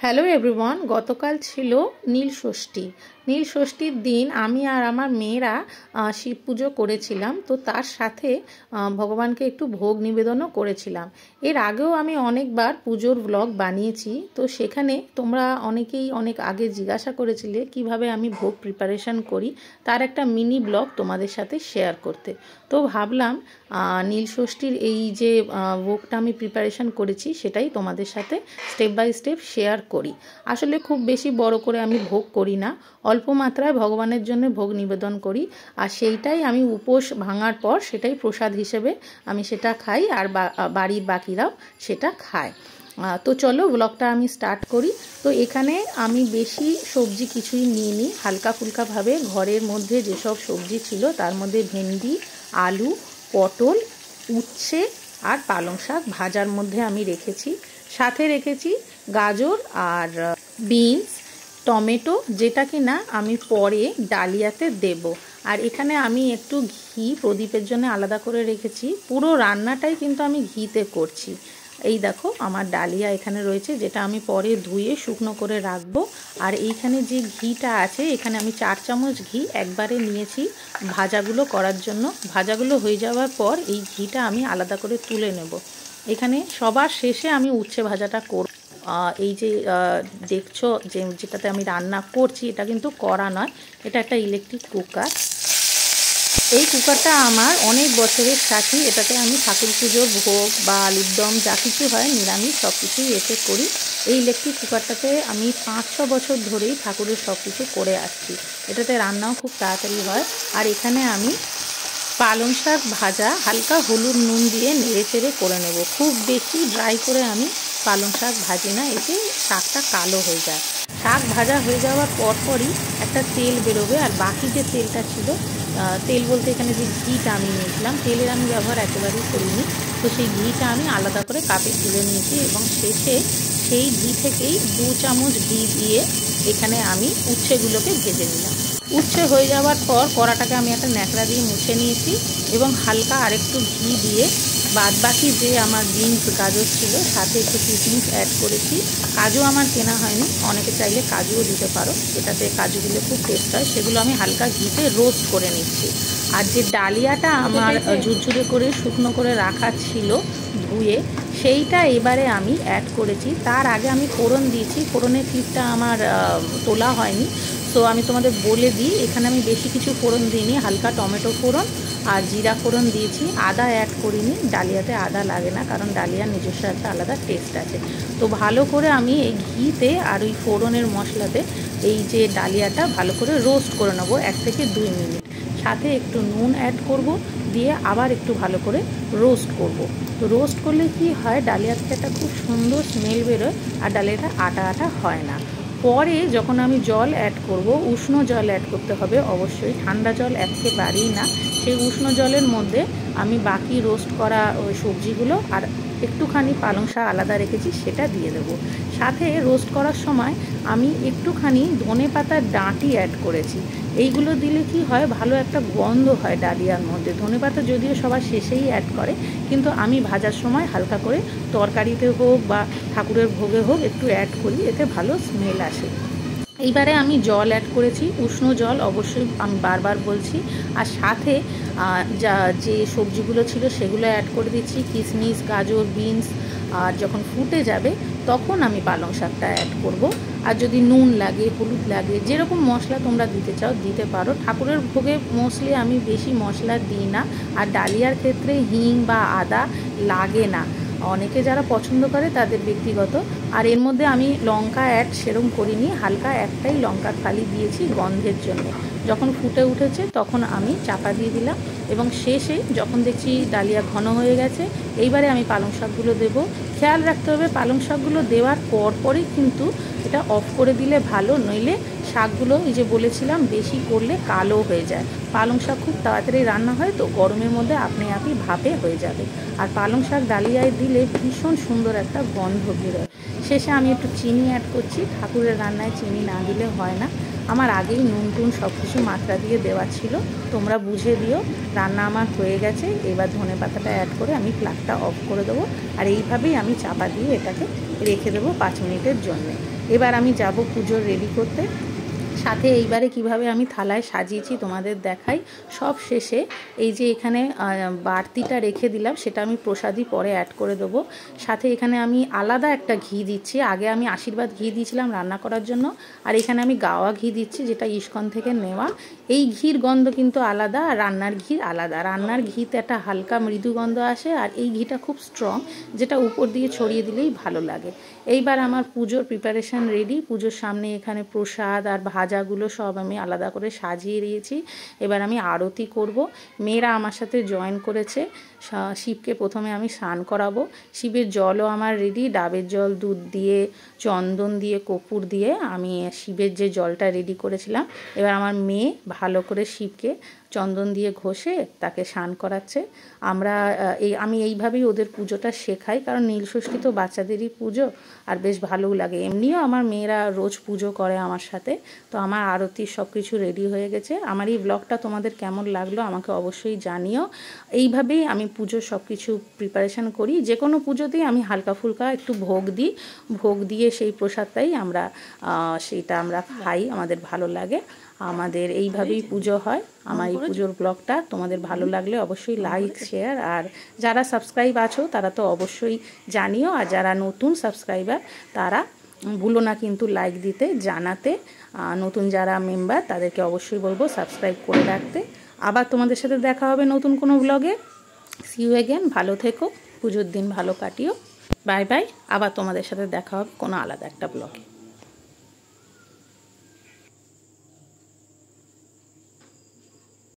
Hello everyone, গতকাল ছিল নীল ষষ্ঠী। নীল ষষ্ঠীর দিন আমি আর আমার মেয়েরা শিব পুজো করেছিলাম। তো তার সাথে ভগবানকে একটু ভোগ নিবেদনও করেছিলাম। এর আগেও আমি অনেকবার পুজোর ব্লগ বানিয়েছি। তো সেখানে তোমরা অনেকেই অনেক আগে জিজ্ঞাসা করেছিলে কিভাবে আমি ভোগ প্রিপারেশন করি, তার একটা মিনি ব্লগ তোমাদের সাথে শেয়ার করতে। তো ভাবলাম নীল ষষ্ঠীর এই যে ভোগটা আমি প্রিপারেশন করেছি সেটাই তোমাদের সাথে স্টেপ বাই স্টেপ শেয়ার করি। আসলে খুব বেশি বড় করে আমি ভোগ করি না, অল্প মাত্রায় ভগবানের জন্য ভোগ নিবেদন করি। আর সেইটাই আমি উপোস ভাঙার পর সেটাই প্রসাদ হিসেবে আমি সেটা খাই, আর বাড়ির বাকিরাও সেটা খায়। তো চলো ব্লগটা আমি স্টার্ট করি। তো এখানে আমি বেশি সবজি কিছুই নিইনি, হালকা ফুলকাভাবে ঘরের মধ্যে যেসব সবজি ছিল তার মধ্যে ভেন্ডি, আলু, পটল, উচ্ছে আর পালং শাক ভাজার মধ্যে আমি রেখেছি। সাথে রেখেছি গাজর আর বিনস, টমেটো, যেটা কিনা আমি পরে ডালিয়াতে দেব। আর এখানে আমি একটু ঘি প্রদীপের জন্য আলাদা করে রেখেছি। পুরো রান্নাটাই কিন্তু আমি ঘিতে করছি। এই দেখো আমার ডালিয়া এখানে রয়েছে, যেটা আমি পরে ধুয়ে শুকনো করে রাখবো। আর এইখানে যে ঘিটা আছে, এখানে আমি 4 চামচ ঘি একবারে নিয়েছি ভাজাগুলো করার জন্য। ভাজাগুলো হয়ে যাওয়ার পর এই ঘিটা আমি আলাদা করে তুলে নেব। এখানে সবার শেষে আমি উচ্ছে ভাজাটা করব। এই যে দেখছো যেটাতে আমি রান্না করছি, এটা কিন্তু কড়া নয়, এটা একটা ইলেকট্রিক কুকার। এই কুকারটা আমার অনেক বছরের সাথী। এটাতে আমি ঠাকুর পুজোর ভোগ বা আলুর দম যা কিছু হয় নিরামিষ সব কিছুই এতে করি। এই ইলেকট্রিক কুকারটাতে আমি 5-6 বছর ধরেই ঠাকুরের সব কিছু করে আসছি। এটাতে রান্নাও খুব তাড়াতাড়ি হয়। আর এখানে আমি পালং শাক ভাজা হালকা হলুদ নুন দিয়ে নেড়ে চেড়ে করে নেব। খুব বেশি ড্রাই করে আমি পালং শাক ভাজি না, এতে শাকটা কালো হয়ে যায়। শাক ভাজা হয়ে যাওয়ার পরপরই একটা তেল বেরোবে, আর বাকি যে তেলটা ছিল, তেল বলতে এখানে যে ঘিটা আমি নিয়েছিলাম, তেলের আমি ব্যবহার একেবারেই করিনি। তো সেই ঘিটা আমি আলাদা করে কাপে তুলে নিয়েছি এবং শেষে সেই ঘি থেকেই 2 চামচ ঘি দিয়ে এখানে আমি উচ্ছেগুলোকে ভেজে নিলাম। উচ্ছে হয়ে যাওয়ার পর কড়াটাকে আমি একটা ন্যাকড়া দিয়ে মুছে নিয়েছি এবং হালকা আরেকটু ঘি দিয়ে বাদ বাকি যে আমার বিনস গাজর ছিল সাথে একটু কিশমিশ অ্যাড করেছি। কাজু আমার কেনা হয়নি, অনেকে চাইলে কাজুও দিতে পারো, এটাতে কাজু দিলে খুব টেস্ট হয়। সেগুলো আমি হালকা ঘিতে রোস্ট করে নিচ্ছি। আর যে ডালিয়াটা আমার ঝুরঝুরে করে শুকনো করে রাখা ছিল ধুয়ে, সেইটা এবারে আমি অ্যাড করেছি। তার আগে আমি ফোড়ন দিয়েছি, ফোড়নের ক্লিপটা আমার তোলা হয়নি। তো আমি তোমাদের বলে দিই, এখানে আমি বেশি কিছু ফোড়ন দিইনি, হালকা টমেটো ফোড়ন আর জিরা ফোড়ন দিয়েছি। আদা অ্যাড করিনি, ডালিয়াতে আদা লাগে না, কারণ ডালিয়ার নিজস্ব একটা আলাদা টেস্ট আছে। তো ভালো করে আমি এই ঘিতে আর ওই ফোড়নের মশলাতে এই যে ডালিয়াটা ভালো করে রোস্ট করে নেবো 1 থেকে 2 মিনিট। সাথে একটু নুন অ্যাড করব, দিয়ে আবার একটু ভালো করে রোস্ট করব। তো রোস্ট করলে কি হয়, ডালিয়া থেকে একটা খুব সুন্দর স্মেল বেরোয় আর ডালিয়াটা আটা আটা হয় না। পরে যখন আমি জল অ্যাড করব, উষ্ণ জল অ্যাড করতে হবে অবশ্যই, ঠান্ডা জল একেবারেই না। সেই উষ্ণ জলের মধ্যে আমি বাকি রোস্ট করা ওই সবজিগুলো আর একটুখানি পালং শাক আলাদা রেখেছি সেটা দিয়ে দেবো। সাথে রোস্ট করার সময় আমি একটুখানি ধনেপাতার ডাঁটি অ্যাড করেছি। এইগুলো দিলে কি হয়, ভালো একটা গন্ধ হয় ডালিয়ার মধ্যে। ধনেপাতা যদিও সবার শেষেই অ্যাড করে, কিন্তু আমি ভাজার সময় হালকা করে তরকারিতে হোক বা ঠাকুরের ভোগে হোক একটু অ্যাড করি, এতে ভালো স্মেল আসে। এইবারে আমি জল অ্যাড করেছি, উষ্ণ জল অবশ্যই, আমি বারবার বলছি। আর সাথে যে সবজিগুলো ছিল সেগুলো অ্যাড করে দিচ্ছি, কিশমিশ, গাজর, বিনস। আর যখন ফুটে যাবে তখন আমি পালং শাকটা অ্যাড করব। আর যদি নুন লাগে, হলুদ লাগে, যেরকম মশলা তোমরা দিতে চাও দিতে পারো। ঠাকুরের ভোগে মোস্টলি আমি বেশি মশলা দিই না, আর ডালিয়ার ক্ষেত্রে হিং বা আদা লাগে না। অনেকে যারা পছন্দ করে তাদের ব্যক্তিগত। আর এর মধ্যে আমি লঙ্কা অ্যাড সেরকম করিনি, হালকা একটাই লঙ্কার ফালি দিয়েছি গন্ধের জন্য। যখন ফুটে উঠেছে তখন আমি চাপা দিয়ে দিলাম এবং শেষে যখন দেখছি ডালিয়া ঘন হয়ে গেছে, এইবারে আমি পালং শাকগুলো দেবো। খেয়াল রাখতে হবে পালং শাকগুলো দেওয়ার পরই কিন্তু এটা অফ করে দিলে ভালো, নইলে শাকগুলো এই যে বলেছিলাম বেশি করলে কালো হয়ে যায়। পালং শাক খুব তাড়াতাড়ি রান্না হয়, তো গরমের মধ্যে আপনি ভাপে হয়ে যাবে। আর পালং শাক ডালিয়ায় দিলে ভীষণ সুন্দর একটা গন্ধ বেরোয়। শেষে আমি একটু চিনি অ্যাড করছি, ঠাকুরের রান্নায় চিনি না দিলে হয় না। আমার আগেই নুন টুন সব কিছু মাত্রা দিয়ে দেওয়া ছিল, তোমরা বুঝে দিও। রান্না আমার হয়ে গেছে, এবার ধনেপাতাটা অ্যাড করে আমি ফ্লেমটা অফ করে দেবো। আর এইভাবেই আমি চাপা দিয়ে এটাকে রেখে দেবো 5 মিনিটের জন্যে। এবার আমি যাব পুজোর রেডি করতে। সাথে এইবারে কিভাবে আমি থালায় সাজিয়েছি তোমাদের দেখাই। সব শেষে এই যে এখানে বাড়তিটা রেখে দিলাম, সেটা আমি প্রসাদই পরে অ্যাড করে দেবো। সাথে এখানে আমি আলাদা একটা ঘি দিচ্ছি। আগে আমি আশীর্বাদ ঘি দিয়েছিলাম রান্না করার জন্য, আর এখানে আমি গাওয়া ঘি দিচ্ছি, যেটা ইস্কন থেকে নেওয়া। এই ঘির গন্ধ কিন্তু আলাদা, আর রান্নার ঘি আলাদা। রান্নার ঘিতে একটা হালকা মৃদু গন্ধ আসে, আর এই ঘিটা খুব স্ট্রং, যেটা উপর দিয়ে ছড়িয়ে দিলেই ভালো লাগে। এইবার আমার পুজোর প্রিপারেশান রেডি। পুজোর সামনে এখানে প্রসাদ আর ভাজাগুলো সব আমি আলাদা করে সাজিয়ে দিয়েছি। এবার আমি আরতি করব। মেয়েরা আমার সাথে জয়েন করেছে। শিবকে প্রথমে আমি স্নান করাবো। শিবের জলও আমার রেডি, ডাবের জল, দুধ দিয়ে, চন্দন দিয়ে, কর্পূর দিয়ে আমি শিবের যে জলটা রেডি করেছিলাম, এবার আমার মেয়ে ভালো করে শিবকে চন্দন দিয়ে ঘষে তাকে স্নান করাচ্ছে। আমি এইভাবেই ওদের পুজোটা শেখাই, কারণ নীলষষ্ঠী তো বাচ্চাদেরই পুজো, আর বেশ ভালোও লাগে। এমনিও আমার মেয়েরা রোজ পুজো করে আমার সাথে। তো আমার আরতির সব কিছু রেডি হয়ে গেছে। আমার এই ব্লগটা তোমাদের কেমন লাগলো আমাকে অবশ্যই জানিও। এইভাবেই আমি পুজোর সব কিছু প্রিপারেশান করি। যে কোনো পুজোতেই আমি হালকা ফুলকা একটু ভোগ দিই। ভোগ দিয়ে সেই প্রসাদটাই সেইটা আমরা খাই, আমাদের ভালো লাগে। আমাদের এইভাবেই পুজো হয়। আমার এই পুজোর ব্লগটা তোমাদের ভালো লাগলে অবশ্যই লাইক, শেয়ার, আর যারা সাবস্ক্রাইব আছো তারা তো অবশ্যই জানিও, আর যারা নতুন সাবস্ক্রাইবার তারা ভুলো না কিন্তু লাইক দিতে, জানাতে। নতুন যারা মেম্বার তাদেরকে অবশ্যই বলবো সাবস্ক্রাইব করে রাখতে। আবার তোমাদের সাথে দেখা হবে নতুন কোনো ব্লগে। See you again. ভালো থেকো, পুজোর দিন ভালো কাটিও। Bye bye. আবার তোমাদের সাথে দেখা হবে কোনো আলাদা একটা ব্লগে।